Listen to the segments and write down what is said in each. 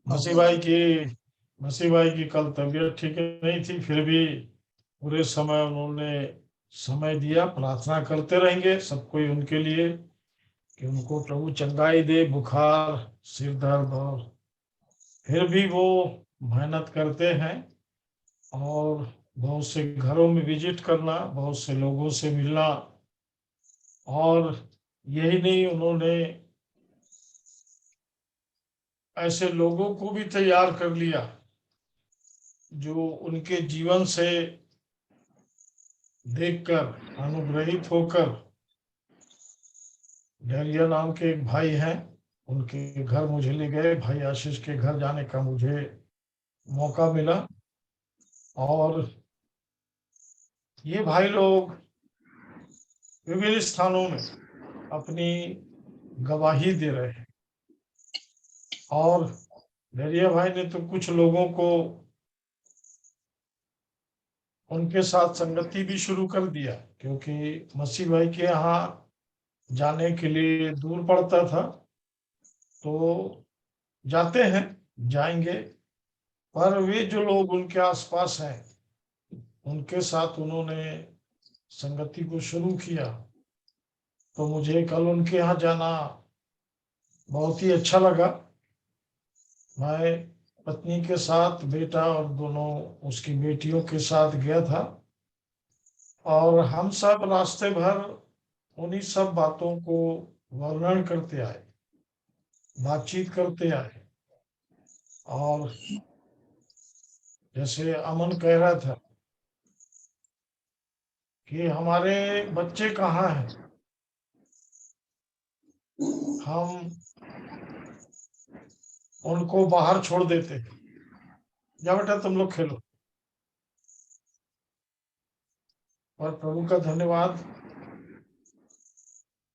मसीह भाई की मसीह भाई की कल तबीयत ठीक नहीं थी, फिर भी पूरे समय उन्होंने समय दिया। प्रार्थना करते रहेंगे सब कोई उनके लिए कि उनको प्रभु चंगाई दे, बुखार, सिर दर्द, और फिर भी वो मेहनत करते हैं। और बहुत से घरों में विजिट करना, बहुत से लोगों से मिलना, और यही नहीं, उन्होंने ऐसे लोगों को भी तैयार कर लिया जो उनके जीवन से देखकर अनुग्रहित होकर, डैरिया नाम के एक भाई हैं, उनके घर मुझे ले गए। भाई आशीष के घर जाने का मुझे मौका मिला, और ये भाई लोग विभिन्न स्थानों में अपनी गवाही दे रहे हैं। और डैरिया भाई ने तो कुछ लोगों को उनके साथ संगति भी शुरू कर दिया, क्योंकि मसीह भाई के यहाँ जाने के लिए दूर पड़ता था। तो जाते हैं, जाएंगे, पर वे जो लोग उनके आसपास हैं उनके साथ उन्होंने संगति को शुरू किया। तो मुझे कल उनके यहाँ जाना बहुत ही अच्छा लगा। मैं पत्नी के साथ, बेटा और दोनों उसकी बेटियों के साथ गया था, और हम सब रास्ते भर उन्हीं सब बातों को वर्णन करते आए, बातचीत करते आए। और जैसे अमन कह रहा था कि हमारे बच्चे कहाँ हैं, हम उनको बाहर छोड़ देते हैं, जा बेटा तुम लोग खेलो। और प्रभु का धन्यवाद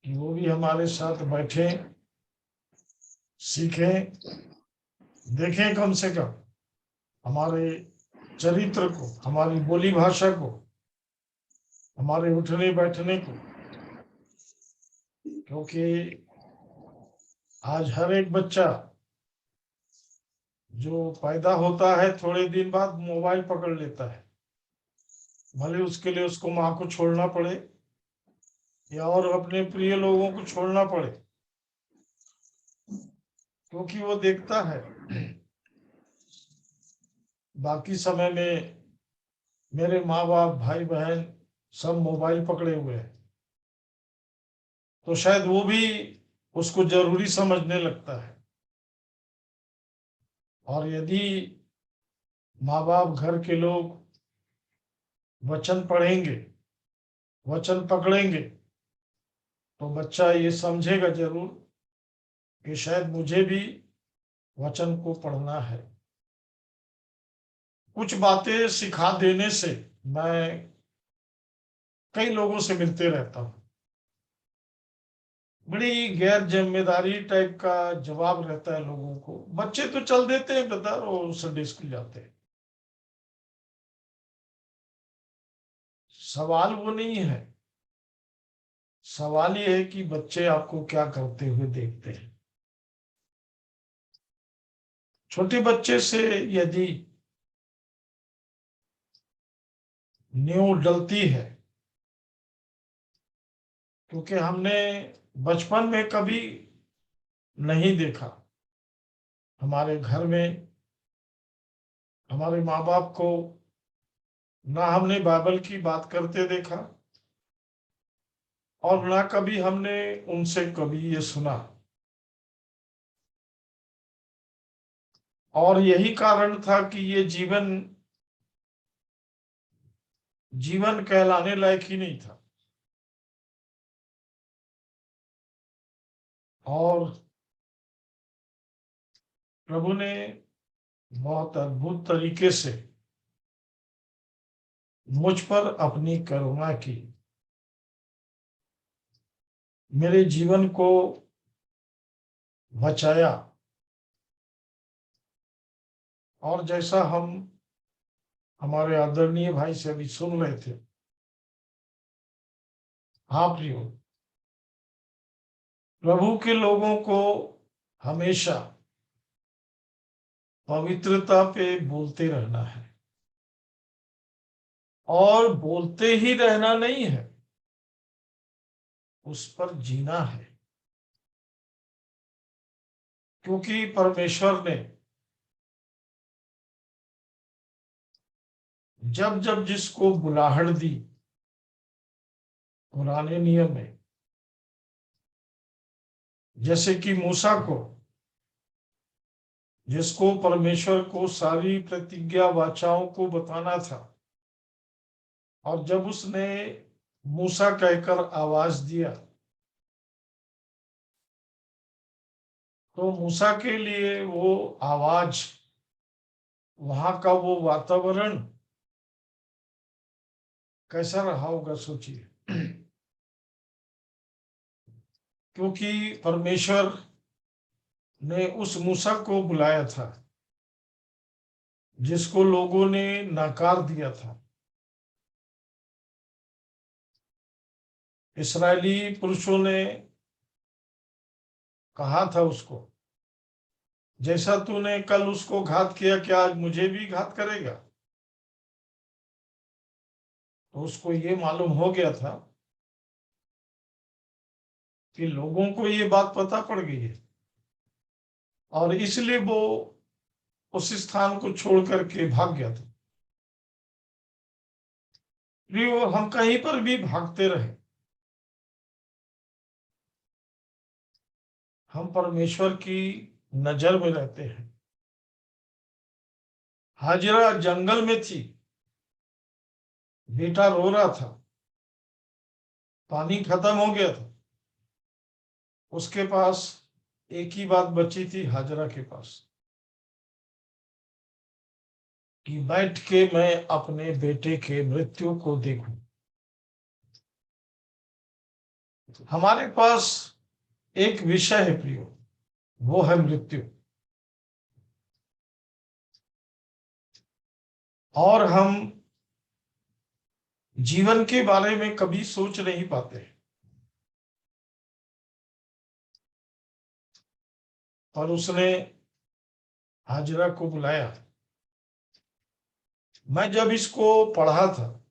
कि वो भी हमारे साथ बैठे, सीखें, देखें, कम से कम हमारे चरित्र को, हमारी बोली भाषा को, हमारे उठने बैठने को। क्योंकि आज हर एक बच्चा जो पैदा होता है थोड़े दिन बाद मोबाइल पकड़ लेता है, भले उसके लिए उसको माँ को छोड़ना पड़े या और अपने प्रिय लोगों को छोड़ना पड़े, क्योंकि वो देखता है। बाकी समय में मेरे माँ बाप, भाई बहन सब मोबाइल पकड़े हुए हैं, तो शायद वो भी उसको जरूरी समझने लगता है। और यदि माँ बाप, घर के लोग वचन पढ़ेंगे, वचन पकड़ेंगे, तो बच्चा ये समझेगा जरूर कि शायद मुझे भी वचन को पढ़ना है। कुछ बातें सिखा देने से मैं कई लोगों से मिलते रहता हूँ, बड़ी गैर जिम्मेदारी टाइप का जवाब रहता है लोगों को। बच्चे तो चल देते हैं ब्रदर, और संडे स्कूल जाते हैं। सवाल वो नहीं है, सवाल ये है कि बच्चे आपको क्या करते हुए देखते हैं। छोटे बच्चे से यदि नींव डलती है, क्योंकि हमने बचपन में कभी नहीं देखा हमारे घर में हमारे माँ बाप को, ना हमने बाइबल की बात करते देखा, और ना कभी हमने उनसे कभी ये सुना। और यही कारण था कि ये जीवन जीवन कहलाने लायक ही नहीं था। और प्रभु ने बहुत अद्भुत तरीके से मुझ पर अपनी करुणा की, मेरे जीवन को बचाया। और जैसा हम हमारे आदरणीय भाई से अभी सुन रहे थे, हाँ प्रियो, प्रभु के लोगों को हमेशा पवित्रता पे बोलते रहना है, और बोलते ही रहना नहीं है, उस पर जीना है। क्योंकि परमेश्वर ने जब जब जिसको बुलाहट दी पुराने नियम में, जैसे कि मूसा को, जिसको परमेश्वर को सारी प्रतिज्ञा वाचाओं को बताना था, और जब उसने मूसा कहकर आवाज दिया, तो मूसा के लिए वो आवाज, वहां का वो वातावरण कैसा रहा होगा, सोचिए। क्योंकि परमेश्वर ने उस मूसा को बुलाया था जिसको लोगों ने नकार दिया था। इस्राएली पुरुषों ने कहा था उसको, जैसा तूने कल उसको घात किया, क्या आज मुझे भी घात करेगा? तो उसको ये मालूम हो गया था कि लोगों को ये बात पता पड़ गई है, और इसलिए वो उस स्थान को छोड़ करके भाग गया था। प्रियो, हम कहीं पर भी भागते रहे, हम परमेश्वर की नजर में रहते हैं। हाजिरा जंगल में थी, बेटा रो रहा था, पानी खत्म हो गया था, उसके पास एक ही बात बची थी, हाजरा के पास, कि बैठ के मैं अपने बेटे के मृत्यु को देखूं। हमारे पास एक विषय है प्रियो, वो है मृत्यु, और हम जीवन के बारे में कभी सोच नहीं पाते। और उसने हाजरा को बुलाया। मैं जब इसको पढ़ा था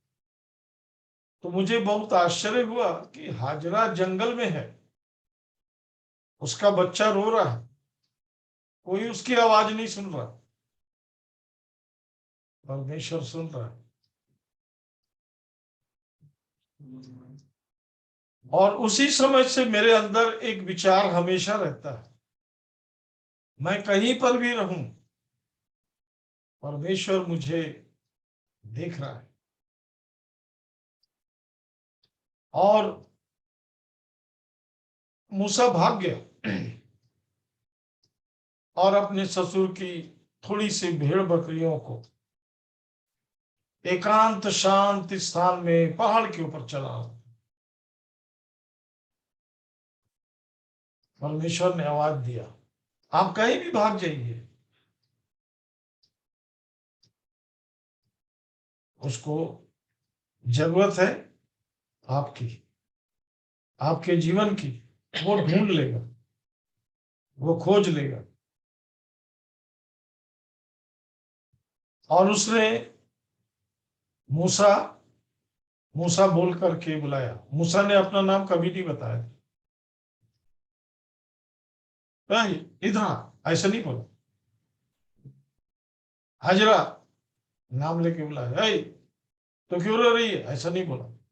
तो मुझे बहुत आश्चर्य हुआ कि हाजरा जंगल में है, उसका बच्चा रो रहा है, कोई उसकी आवाज नहीं सुन रहा, परमेश्वर सुन रहा है। और उसी समय से मेरे अंदर एक विचार हमेशा रहता है, मैं कहीं पर भी रहूं, परमेश्वर मुझे देख रहा है। और मूसा भाग गया और अपने ससुर की थोड़ी सी भेड़ बकरियों को एकांत शांत स्थान में पहाड़ के ऊपर चला। परमेश्वर ने आवाज दिया, आप कहीं भी भाग जाइए, उसको जरूरत है आपकी, आपके जीवन की, वो ढूंढ लेगा, वो खोज लेगा। और उसने मूसा मूसा बोल करके बुलाया। मूसा ने अपना नाम कभी नहीं बताया, नहीं, इधर आ, ऐसा नहीं बोला। हाजरा नाम लेके बुलाया, "ऐ, तो क्यों रो रही है?" ऐसा नहीं बोला।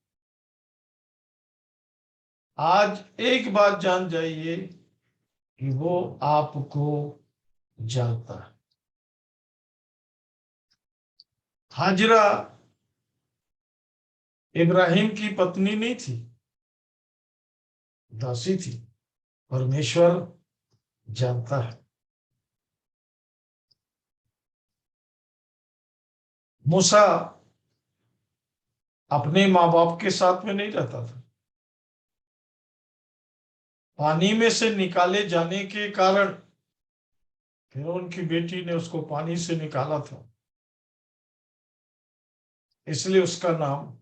आज एक बात जान जाइए कि वो आपको जानता है। हाजरा इब्राहिम की पत्नी नहीं थी, दासी थी। परमेश्वर जानता है। मूसा अपने माँ बाप के साथ में नहीं रहता था, पानी में से निकाले जाने के कारण फिर उनकी बेटी ने उसको पानी से निकाला था, इसलिए उसका नाम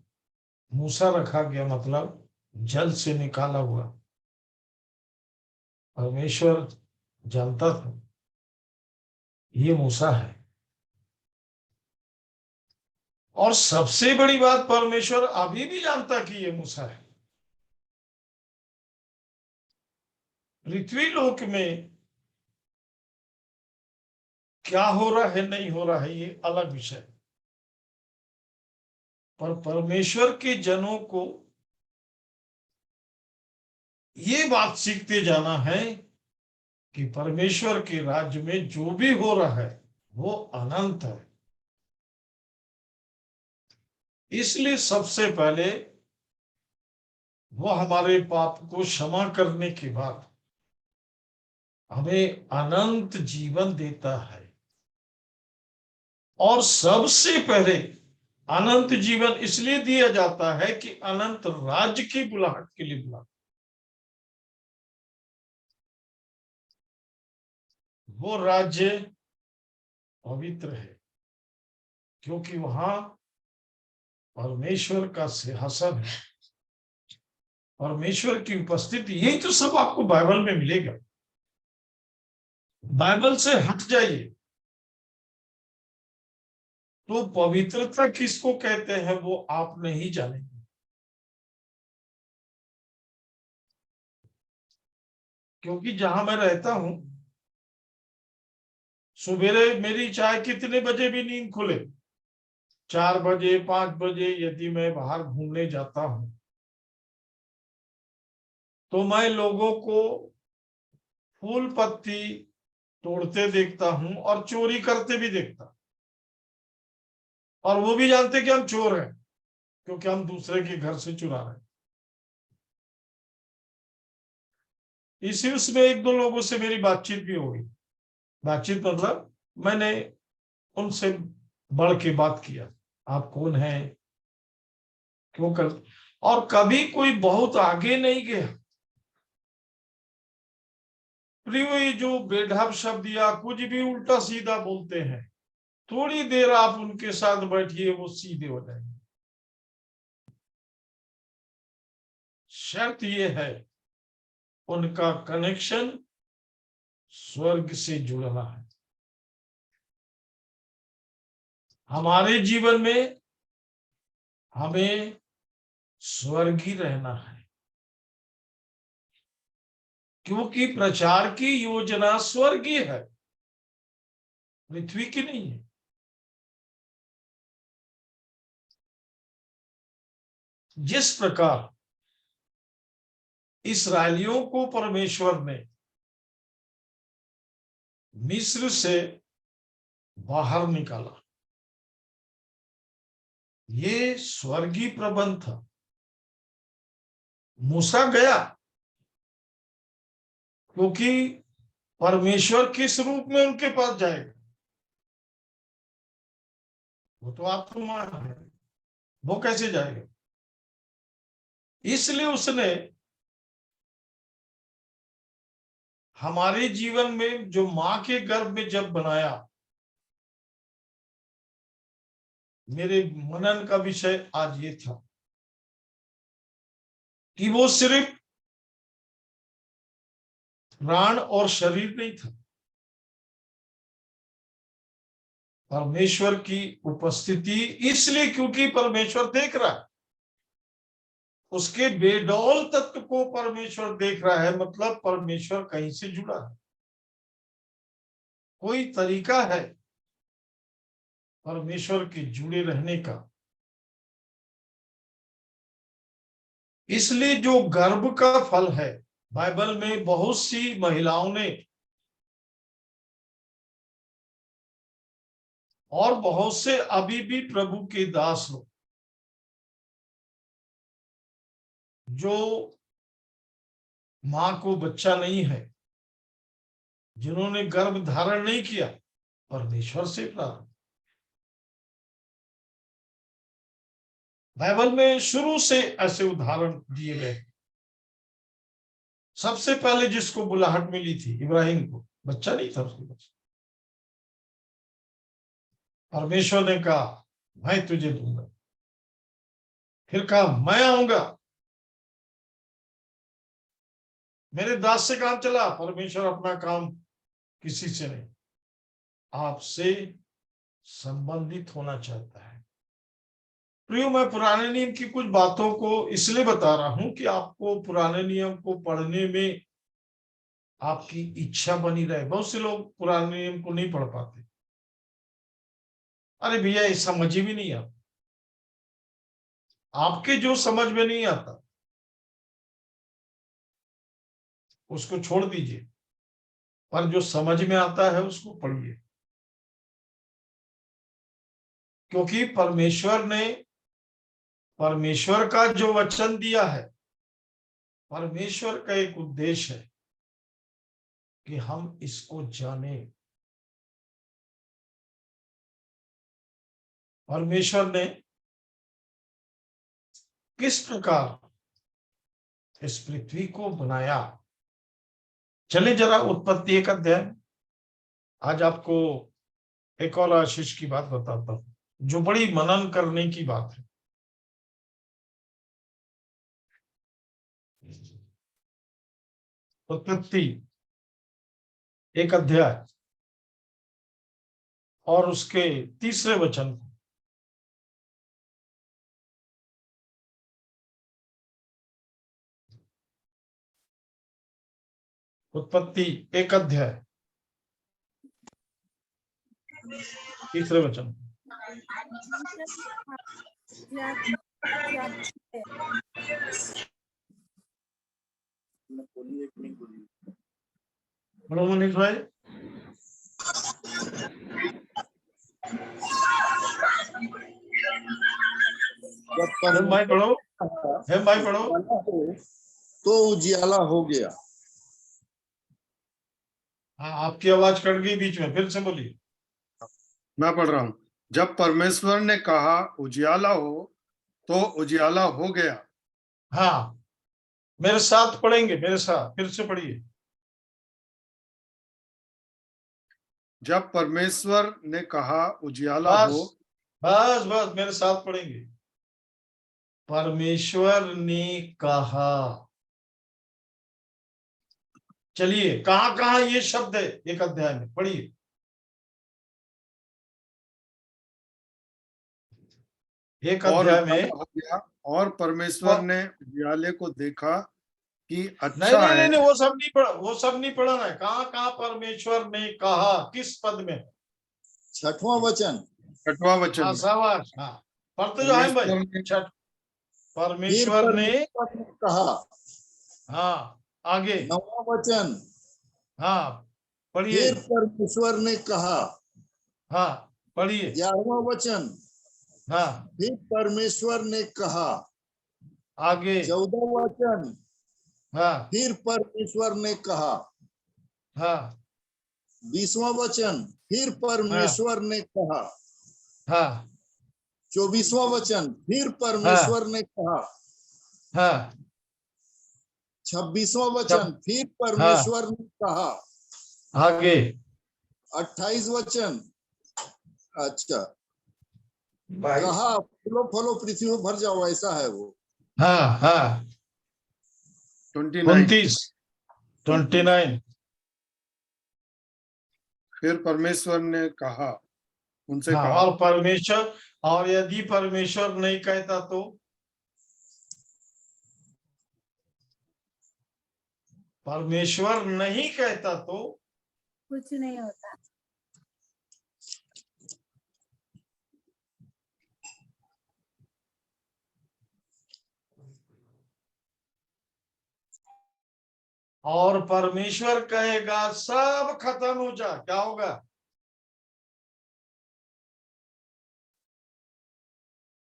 मूसा रखा गया, मतलब जल से निकाला हुआ। परमेश्वर जानता था ये मूसा है। और सबसे बड़ी बात, परमेश्वर अभी भी जानता कि ये मूसा है। पृथ्वी लोक में क्या हो रहा है नहीं हो रहा है ये अलग विषय, पर परमेश्वर के जनों को ये बात सीखते जाना है कि परमेश्वर के राज्य में जो भी हो रहा है वो अनंत है। इसलिए सबसे पहले वो हमारे पाप को क्षमा करने के बाद हमें अनंत जीवन देता है। और सबसे पहले अनंत जीवन इसलिए दिया जाता है कि अनंत राज्य की बुलाहट के लिए बुला, वो राज्य पवित्र है क्योंकि वहां परमेश्वर का सिंहासन है, परमेश्वर की उपस्थिति। यही तो सब आपको बाइबल में मिलेगा। बाइबल से हट जाइए तो पवित्रता किसको कहते हैं वो आप नहीं जानेंगे। क्योंकि जहां मैं रहता हूं, सवेरे मेरी चाहे कितने बजे भी नींद खुले, 4 बजे 5 बजे, यदि मैं बाहर घूमने जाता हूं तो मैं लोगों को फूल पत्ती तोड़ते देखता हूं और चोरी करते भी देखता। और वो भी जानते कि हम चोर हैं क्योंकि हम दूसरे के घर से चुरा रहे हैं। इसी उसमें एक दो लोगों से मेरी बातचीत भी हो गई। बातचीत मतलब मैंने उनसे बढ़ के बात किया, आप कौन हैं, क्यों कर। और कभी कोई बहुत आगे नहीं गया। वही जो बेढब शब्द या कुछ भी उल्टा सीधा बोलते हैं, थोड़ी देर आप उनके साथ बैठिए वो सीधे हो जाएंगे। शर्त ये है उनका कनेक्शन स्वर्ग से जुड़ना है। हमारे जीवन में हमें स्वर्गीय रहना है क्योंकि प्रचार की योजना स्वर्गीय है, पृथ्वी की नहीं है। जिस प्रकार इस्राएलियों को परमेश्वर ने मिस्र से बाहर निकाला, ये स्वर्गीय प्रबंध था। मूसा गया क्योंकि परमेश्वर किस रूप में उनके पास जाएगा, वो तो आत्मा है, वो कैसे जाएगा। इसलिए उसने हमारे जीवन में जो मां के गर्भ में जब बनाया, मेरे मनन का विषय आज ये था कि वो सिर्फ प्राण और शरीर नहीं था, परमेश्वर की उपस्थिति। इसलिए क्योंकि परमेश्वर देख रहा है, उसके बेडौल तत्व को परमेश्वर देख रहा है, मतलब परमेश्वर कहीं से जुड़ा है, कोई तरीका है परमेश्वर के जुड़े रहने का। इसलिए जो गर्भ का फल है, बाइबल में बहुत सी महिलाओं ने और बहुत से अभी भी प्रभु के दास हो जो मां को बच्चा नहीं है, जिन्होंने गर्भ धारण नहीं किया, परमेश्वर से प्राप्त। बाइबल में शुरू से ऐसे उदाहरण दिए गए। सबसे पहले जिसको बुलाहट मिली थी इब्राहिम को, बच्चा नहीं था उसके पास, परमेश्वर ने कहा मैं तुझे दूंगा। फिर कहा मैं आऊंगा, मेरे दास से काम चला, परमेश्वर अपना काम किसी से नहीं। आपसे संबंधित होना चाहता है। प्रियो, मैं पुराने नियम की कुछ बातों को इसलिए बता रहा हूं कि आपको पुराने नियम को पढ़ने में आपकी इच्छा बनी रहे। बहुत से लोग पुराने नियम को नहीं पढ़ पाते। अरे भैया, ये समझ ही भी नहीं आता। आपके जो समझ में नहीं आता उसको छोड़ दीजिए, पर जो समझ में आता है उसको पढ़िए। क्योंकि परमेश्वर का जो वचन दिया है, परमेश्वर का एक उद्देश्य है कि हम इसको जाने। परमेश्वर ने किस प्रकार इस पृथ्वी को बनाया। चलिए जरा उत्पत्ति 1 अध्याय, आज आपको एक और आशीष की बात बताता हूं जो बड़ी मनन करने की बात है। उत्पत्ति 1 अध्याय और उसके 3 वचन को। उत्पत्ति 1 अध्याय 3 वचन। बड़ो मनीष भाई, भाई पढ़ो, भाई पढ़ो। तो उजियाला हो गया। हाँ, आपकी आवाज कट गई बीच में, फिर से बोलिए। मैं पढ़ रहा हूं। जब परमेश्वर ने कहा उजियाला हो, तो उजियाला हो गया। हाँ, मेरे साथ पढ़ेंगे, मेरे साथ फिर से पढ़िए। जब परमेश्वर ने कहा उजियाला बस हो, बस बस मेरे साथ पढ़ेंगे। परमेश्वर ने कहा। चलिए, कहां कहां ये शब्द है 1 अध्याय में, पढ़िए। एक और अध्याय उजियाला में। हो गया, और परमेश्वर ने उजियाले को देखा कि नहीं अच्छा नहीं नहीं है। नहीं, वो सब नहीं पढ़ा, वो सब नहीं पढ़ना है। कहां कहां परमेश्वर ने कहा, किस पद में? 6वां वचन। 6वां वचन। हाँ, शाबाश। हाँ, पढ़ते जो है भाई। परमेश्वर ने छठ। फिर परमेश्वर ने परमेश्वर ने कहा। हाँ, आगे। 9वां वचन। हाँ, पढ़िए। फिर परमेश्वर ने कहा। हाँ, पढ़िए। 11वां वचन। हाँ, फिर परमेश्वर ने कहा। आगे। 14वां वचन। हाँ फिर परमेश्वर ने कहा। हाँ 20वां वचन। फिर हाँ परमेश्वर ने कहा। हाँ 24वां वचन। फिर हाँ परमेश्वर ने कहा। हाँ 26वां वचन। सब। फिर हाँ, परमेश्वर ने कहा। आगे। 28 वचन। अच्छा, भाई। कहा फूलो फलो पृथ्वी में भर जाओ, ऐसा है वो। हाँ हाँ 29। 29। फिर परमेश्वर ने कहा, उनसे हाँ, कहा। और परमेश्वर, और यदि परमेश्वर नहीं कहता तो? परमेश्वर नहीं कहता तो कुछ नहीं होता। और परमेश्वर कहेगा सब खत्म हो जा, क्या होगा?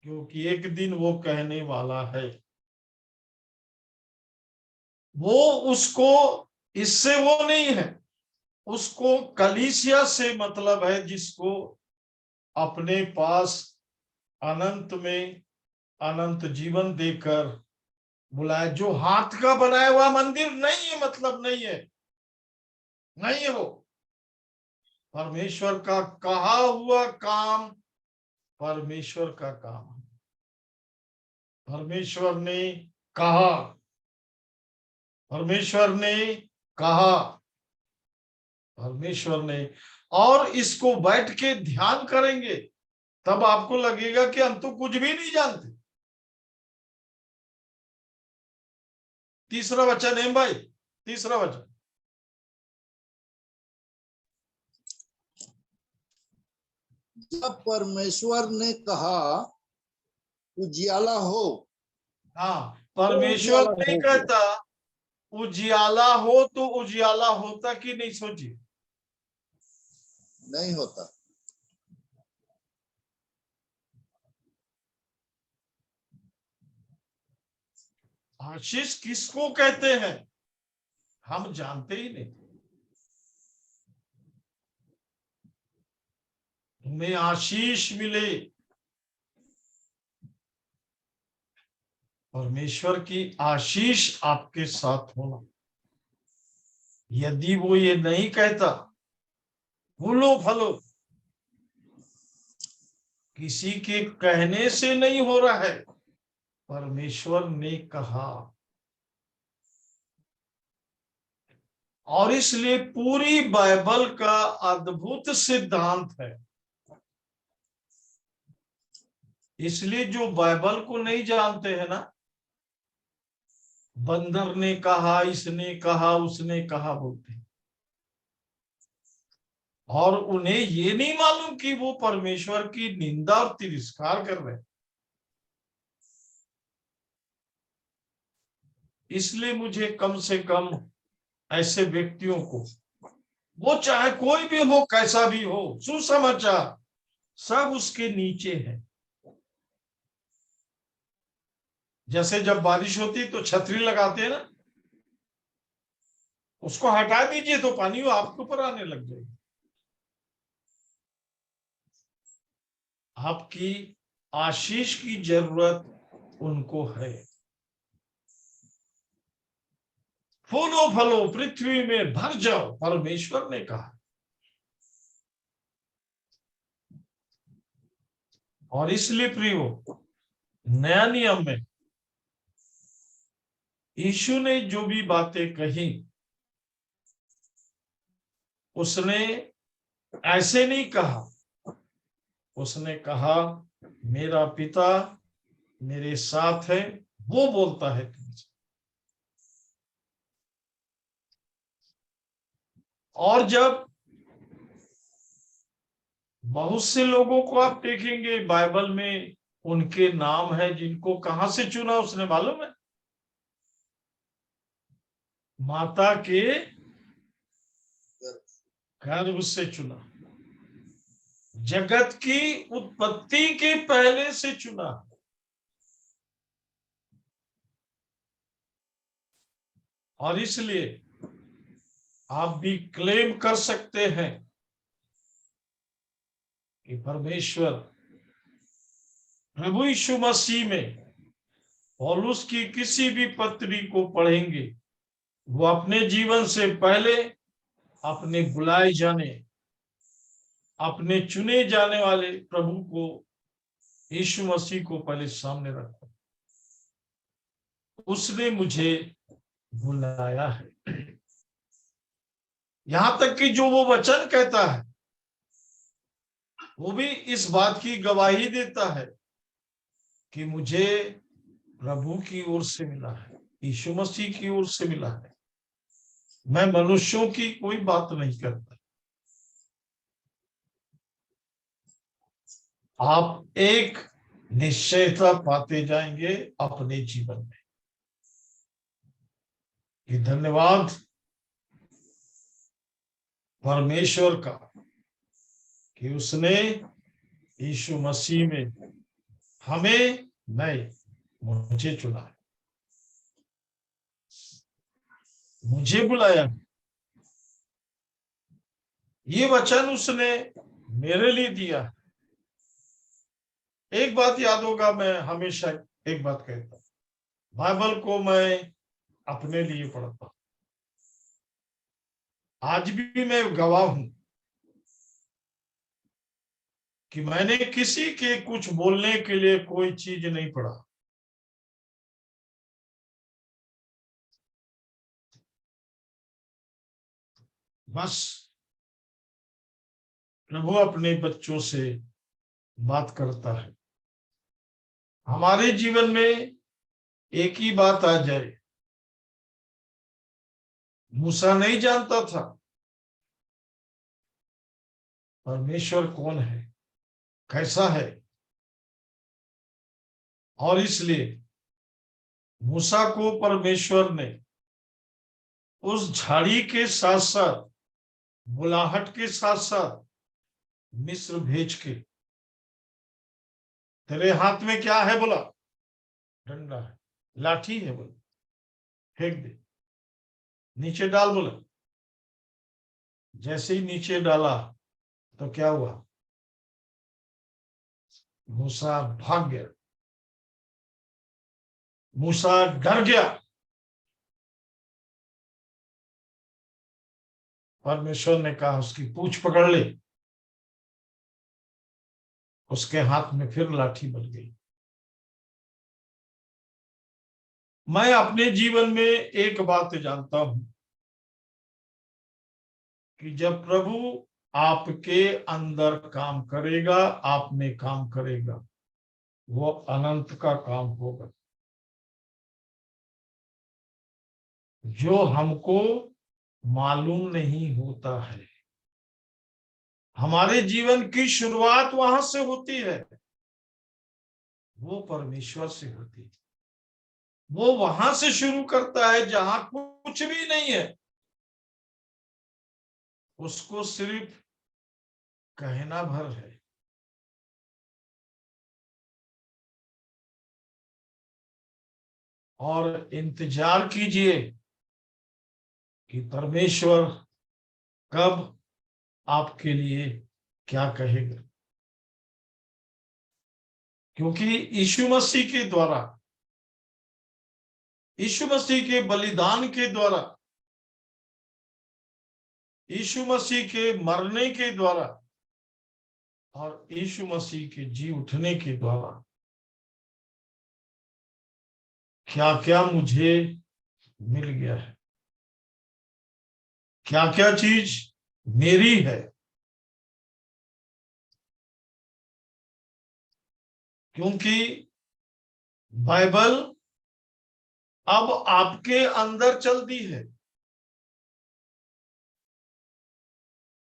क्योंकि एक दिन वो कहने वाला है। वो उसको, इससे वो नहीं है, उसको कलीसिया से मतलब है, जिसको अपने पास अनंत में अनंत जीवन देकर बुलाया। जो हाथ का बनाया हुआ मंदिर नहीं है, मतलब नहीं है, नहीं है वो। परमेश्वर का कहा हुआ काम परमेश्वर का काम है। परमेश्वर ने कहा, परमेश्वर ने कहा, परमेश्वर ने। और इसको बैठ के ध्यान करेंगे, तब आपको लगेगा कि हम तो कुछ भी नहीं जानते। तीसरा वचन है भाई, तीसरा वचन। जब परमेश्वर ने कहा उजियाला हो, हाँ, तो परमेश्वर उजियाला नहीं हो गया। कहता उजियाला हो तो उजियाला होता कि नहीं, सोचिए। नहीं होता। आशीष किसको कहते हैं हम जानते ही नहीं। तुम्हें आशीष मिले, परमेश्वर की आशीष आपके साथ होना। यदि वो ये नहीं कहता फूलो फलो, किसी के कहने से नहीं हो रहा है, परमेश्वर ने कहा। और इसलिए पूरी बाइबल का अद्भुत सिद्धांत है। इसलिए जो बाइबल को नहीं जानते हैं ना, बंदर ने कहा, इसने कहा, उसने कहा बोलते हैं, और उन्हें ये नहीं मालूम कि वो परमेश्वर की निंदा और तिरस्कार कर रहे हैं। इसलिए मुझे कम से कम ऐसे व्यक्तियों को, वो चाहे कोई भी हो, कैसा भी हो, सुसमाचार सब उसके नीचे है। जैसे जब बारिश होती तो छतरी लगाते हैं ना, उसको हटा दीजिए तो पानी वो आपके ऊपर आने लग जाएगी। आपकी आशीष की जरूरत उनको है। फूलो फलो पृथ्वी में भर जाओ, परमेश्वर ने कहा। और इसलिए प्रियो, नया नियम में यीशु ने जो भी बातें कही, उसने ऐसे नहीं कहा। उसने कहा मेरा पिता मेरे साथ है, वो बोलता है तुमसे। और जब बहुत से लोगों को आप देखेंगे बाइबल में, उनके नाम है जिनको कहां से चुना उसने मालूम है? माता के गर्भ से चुना, जगत की उत्पत्ति के पहले से चुना। और इसलिए आप भी क्लेम कर सकते हैं कि परमेश्वर प्रभु यीशु मसीह में पौलुस की किसी भी पत्री को पढ़ेंगे, वो अपने जीवन से पहले अपने बुलाए जाने, अपने चुने जाने वाले प्रभु को, यीशु मसीह को पहले सामने रखा। उसने मुझे बुलाया है। यहां तक कि जो वो वचन कहता है वो भी इस बात की गवाही देता है कि मुझे प्रभु की ओर से मिला है, यीशु मसीह की ओर से मिला है। मैं मनुष्यों की कोई बात नहीं करता। आप एक निश्चयता पाते जाएंगे अपने जीवन में कि धन्यवाद परमेश्वर का कि उसने यीशु मसीह में हमें नहीं, मुझे चुना है, मुझे बुलाया। ये वचन उसने मेरे लिए दिया। एक बात याद होगा, मैं हमेशा एक बात कहता हूं, बाइबल को मैं अपने लिए पढ़ता हूं। आज भी मैं गवाह हूं कि मैंने किसी के कुछ बोलने के लिए कोई चीज नहीं पढ़ा। बस प्रभु अपने बच्चों से बात करता है। हमारे जीवन में एक ही बात आ जाए, मूसा नहीं जानता था परमेश्वर कौन है, कैसा है, और इसलिए मूसा को परमेश्वर ने उस झाड़ी के साथ साथ, बुलाहट के साथ साथ मिस्र भेज के, तेरे हाथ में क्या है बोला? डंडा है, लाठी है बोला, फेंक दे, नीचे डाल बोला। जैसे ही नीचे डाला तो क्या हुआ? मूसा भाग गया, मूसा डर गया। परमेश्वर ने कहा उसकी पूंछ पकड़ ले। उसके हाथ में फिर लाठी बन गई। मैं अपने जीवन में एक बात जानता हूं कि जब प्रभु आपके अंदर काम करेगा, आप में काम करेगा, वो अनंत का काम होगा। जो हमको मालूम नहीं होता है, हमारे जीवन की शुरुआत वहां से होती है, वो परमेश्वर से होती है। वो वहां से शुरू करता है जहां कुछ भी नहीं है। उसको सिर्फ कहना भर है। और इंतजार कीजिए कि परमेश्वर कब आपके लिए क्या कहेगा। क्योंकि यीशु मसीह के द्वारा, यीशु मसीह के बलिदान के द्वारा, यीशु मसीह के मरने के द्वारा और यीशु मसीह के जी उठने के द्वारा क्या क्या मुझे मिल गया है, क्या क्या चीज मेरी है। क्योंकि बाइबल अब आपके अंदर चलती है।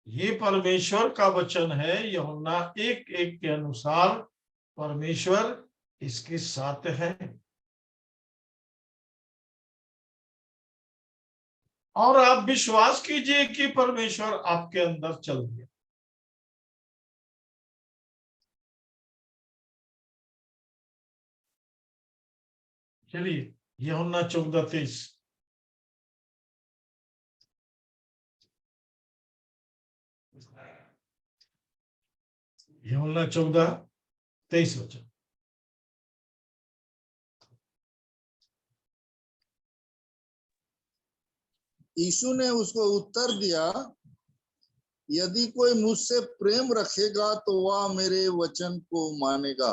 ये परमेश्वर का वचन है। यूहन्ना 1:1 के अनुसार परमेश्वर इसके साथ है। और आप विश्वास कीजिए कि परमेश्वर आपके अंदर चल गया। चलिए यूहन्ना 14:23। यूहन्ना 14:23 वचन। यीशु ने उसको उत्तर दिया, यदि कोई मुझसे प्रेम रखेगा तो वह मेरे वचन को मानेगा,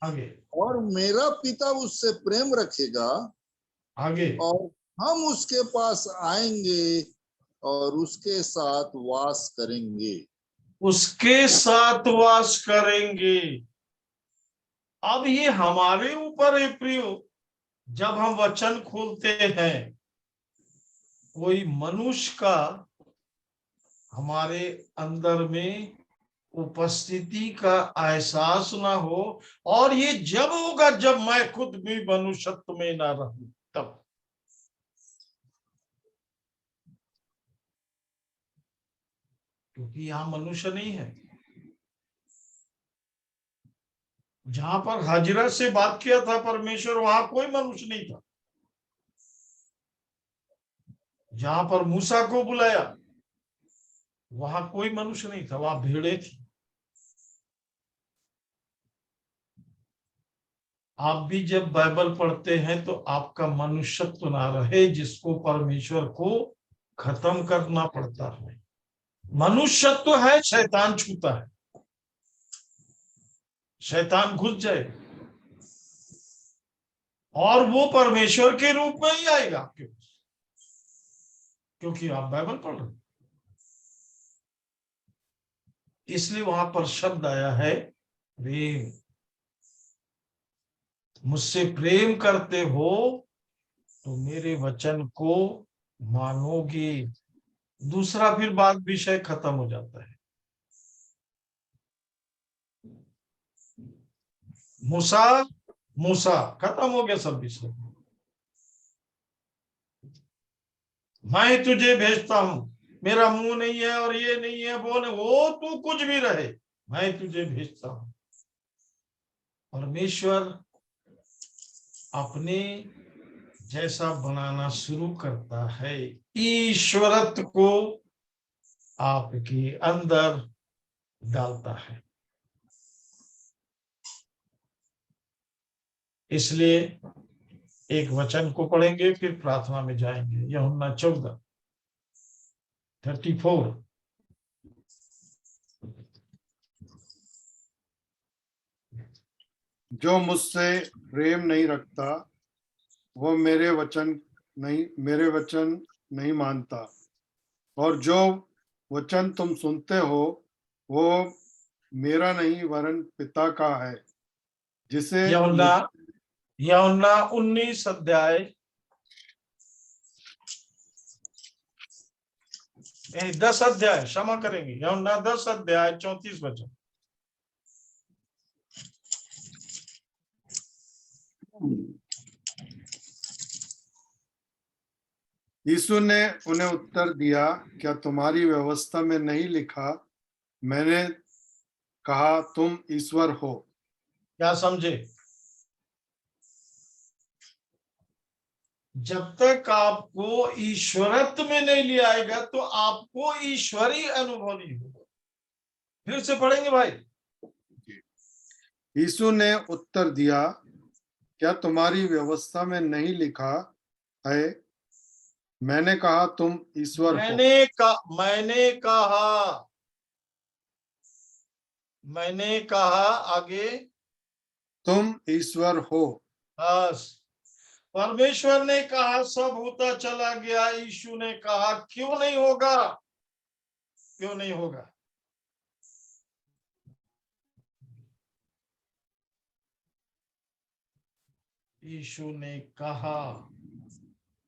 आगे और मेरा पिता उससे प्रेम रखेगा, आगे। और हम उसके पास आएंगे और उसके साथ वास करेंगे। उसके साथ वास करेंगे। अब ये हमारे ऊपर है प्रियो। जब हम वचन खोलते हैं, कोई मनुष्य का हमारे अंदर में उपस्थिति का एहसास ना हो, और ये जब होगा जब मैं खुद भी मनुष्यत्व में ना रहूं तब। क्योंकि यहां मनुष्य नहीं है। जहां पर हाजिरा से बात किया था परमेश्वर, वहां कोई मनुष्य नहीं था। जहां पर मूसा को बुलाया, वहां कोई मनुष्य नहीं था, वहां भेड़े थी। आप भी जब बाइबल पढ़ते हैं तो आपका मनुष्यत्व ना रहे, जिसको परमेश्वर को खत्म करना पड़ता है। मनुष्यत्व है, शैतान छूता है, शैतान घुस जाए और वो परमेश्वर के रूप में ही आएगा आपके पास, क्योंकि आप बाइबल पढ़ रहे हैं। इसलिए वहां पर शब्द आया है प्रेम। मुझसे प्रेम करते हो तो मेरे वचन को मानोगे। दूसरा फिर बात विषय खत्म हो जाता है। मूसा मूसा खत्म हो गया सब विषय। मैं तुझे भेजता हूं, मेरा मुंह नहीं है और ये नहीं है वो नहीं, वो तू कुछ भी रहे, मैं तुझे भेजता हूं। परमेश्वर अपने जैसा बनाना शुरू करता है, ईश्वरत्व को आपके अंदर डालता है। इसलिए एक वचन को पढ़ेंगे फिर प्रार्थना में जाएंगे। यूहन्ना 14:34। जो मुझसे प्रेम नहीं रखता वो मेरे वचन नहीं मानता, और जो वचन तुम सुनते हो वो मेरा नहीं वरन पिता का है जिसे यूहन्ना 19 अध्याय 10 अध्याय, क्षमा करेंगे, यूहन्ना 10 अध्याय 34 वचन। यीशु ने उन्हें उत्तर दिया, क्या तुम्हारी व्यवस्था में नहीं लिखा, मैंने कहा तुम ईश्वर हो। क्या समझे? जब तक आपको ईश्वरत्व में नहीं लिया आएगा तो आपको ईश्वरीय अनुभव नहीं होगा। फिर से पढ़ेंगे भाई। यीशु ने उत्तर दिया, क्या तुम्हारी व्यवस्था में नहीं लिखा है, मैंने कहा तुम ईश्वर हो। मैंने कहा आगे, तुम ईश्वर हो। बस। परमेश्वर ने कहा, सब होता चला गया। यीशु ने कहा क्यों नहीं होगा, क्यों नहीं होगा? यीशु ने कहा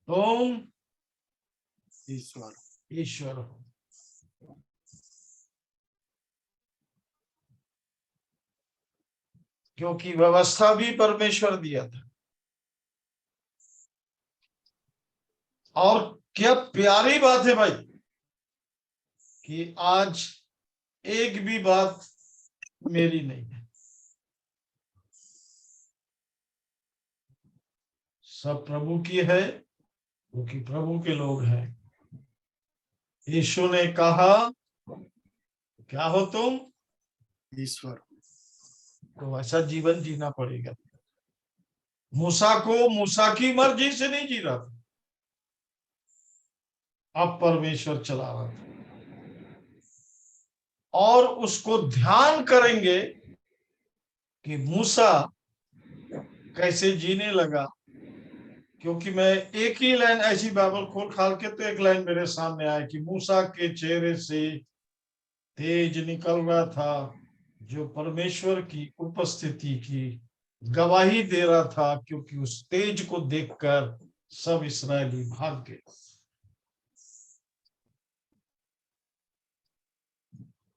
तुम ईश्वर हो। क्योंकि व्यवस्था भी परमेश्वर दिया था। और क्या प्यारी बात है भाई कि आज एक भी बात मेरी नहीं है, सब प्रभु की है, क्योंकि प्रभु के लोग हैं। यीशु ने कहा क्या हो तुम ईश्वर। तो ऐसा जीवन जीना पड़ेगा। मूसा की मर्जी से नहीं जी रहा था, अब परमेश्वर चला रहा था। और उसको ध्यान करेंगे कि मूसा कैसे जीने लगा। क्योंकि मैं एक ही लाइन ऐसी बाइबल खोल खाल के तो एक लाइन मेरे सामने आया कि मूसा के चेहरे से तेज निकल रहा था, जो परमेश्वर की उपस्थिति की गवाही दे रहा था, क्योंकि उस तेज को देखकर सब इस्राएली भाग गए।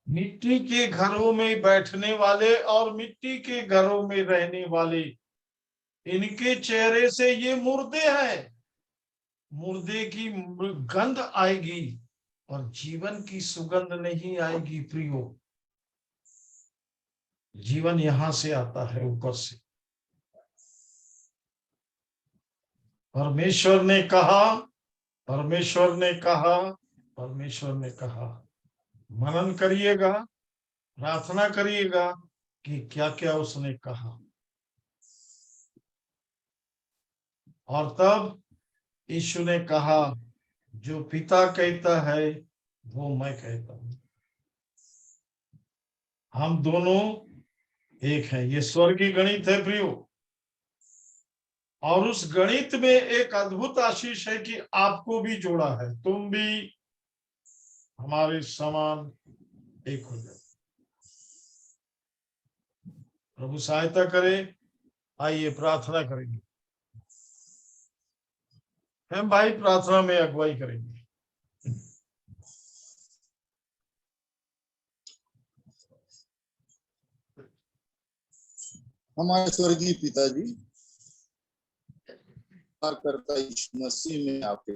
मिट्टी के घरों में बैठने वाले और मिट्टी के घरों में रहने वाले, इनके चेहरे से ये मुर्दे हैं। मुर्दे की गंध आएगी और जीवन की सुगंध नहीं आएगी प्रियो। जीवन यहां से आता है, ऊपर से। परमेश्वर ने कहा, परमेश्वर ने कहा, परमेश्वर ने कहा। मनन करिएगा, प्रार्थना करिएगा कि क्या क्या उसने कहा। और तब यीशु ने कहा, जो पिता कहता है वो मैं कहता हूं। हम दोनों एक हैं। ये स्वर्गीय गणित है प्रियो। और उस गणित में एक अद्भुत आशीष है कि आपको भी जोड़ा है। तुम भी हमारे समान एक हो जाए। प्रभु सहायता करे। आइए प्रार्थना करेंगे। हम भाई प्रार्थना में अगुवाई करेंगे। हमारे स्वर्गीय पिताजी, करता यीशु मसीह में आपके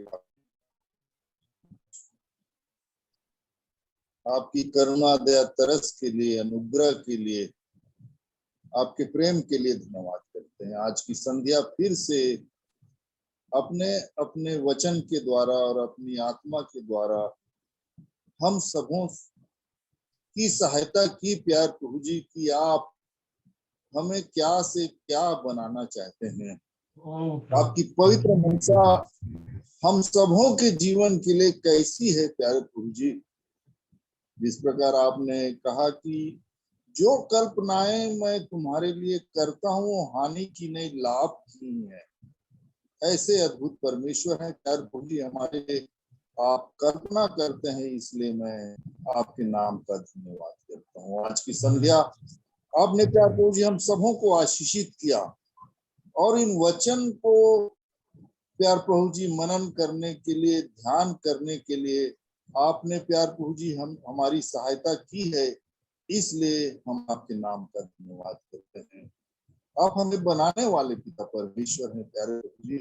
आपकी करुणा, दया, तरस के लिए, अनुग्रह के लिए, आपके प्रेम के लिए धन्यवाद करते हैं। आज की संध्या फिर से अपने अपने वचन के द्वारा और अपनी आत्मा के द्वारा हम सबों की सहायता की। प्यार प्रभु जी की आप हमें क्या से क्या बनाना चाहते हैं। आपकी पवित्र मनसा हम सबों के जीवन के लिए कैसी है प्यारे प्रभु जी। जिस प्रकार आपने कहा कि जो कल्पनाएं मैं तुम्हारे लिए करता हूँ वो हानि की नहीं, लाभ की है। ऐसे अद्भुत परमेश्वर हैं प्यारे प्रभु जी, हमारे लिए आप कल्पना करते हैं, इसलिए मैं आपके नाम का धन्यवाद करता हूँ। आज की संध्या आपने प्यारे प्रभु जी हम सबों को आशीषित किया और इन वचन को प्यार प्रभु जी मनन करने के लिए, ध्यान करने के लिए आपने प्यार प्रभु जी हमारी सहायता की है, इसलिए हम आपके नाम का धन्यवाद करते हैं। आप हमें बनाने वाले पिता परमेश्वर हैं प्यारे प्रभु जी,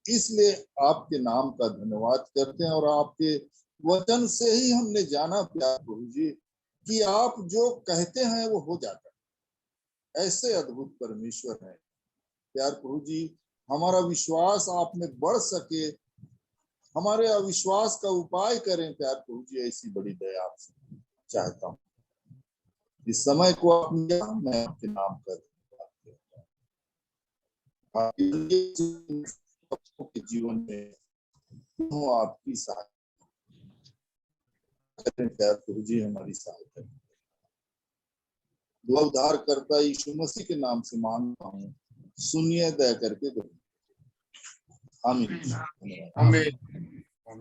इसलिए आपके नाम का धन्यवाद करते हैं। और आपके वचन से ही हमने जाना प्यार प्रभु जी कि आप जो कहते हैं वो हो जाता है। ऐसे अद्भुत परमेश्वर हैं प्यार प्रभु जी, हमारा विश्वास आप में बढ़ सके, हमारे अविश्वास का उपाय करें प्यार प्रभु जी, ऐसी बड़ी दया आपसे चाहता हूँ। इस समय को आपने मैं आपके नाम का धन्यवाद करता हूँ। आपके जीवन में आपकी सहायता करें प्यार प्रभु जी, हमारी सहायता करें। दुआ उद्धार करता यीशु मसीह के नाम से मांगता हूँ, सुनिए दया करके। आमीन। आमीन।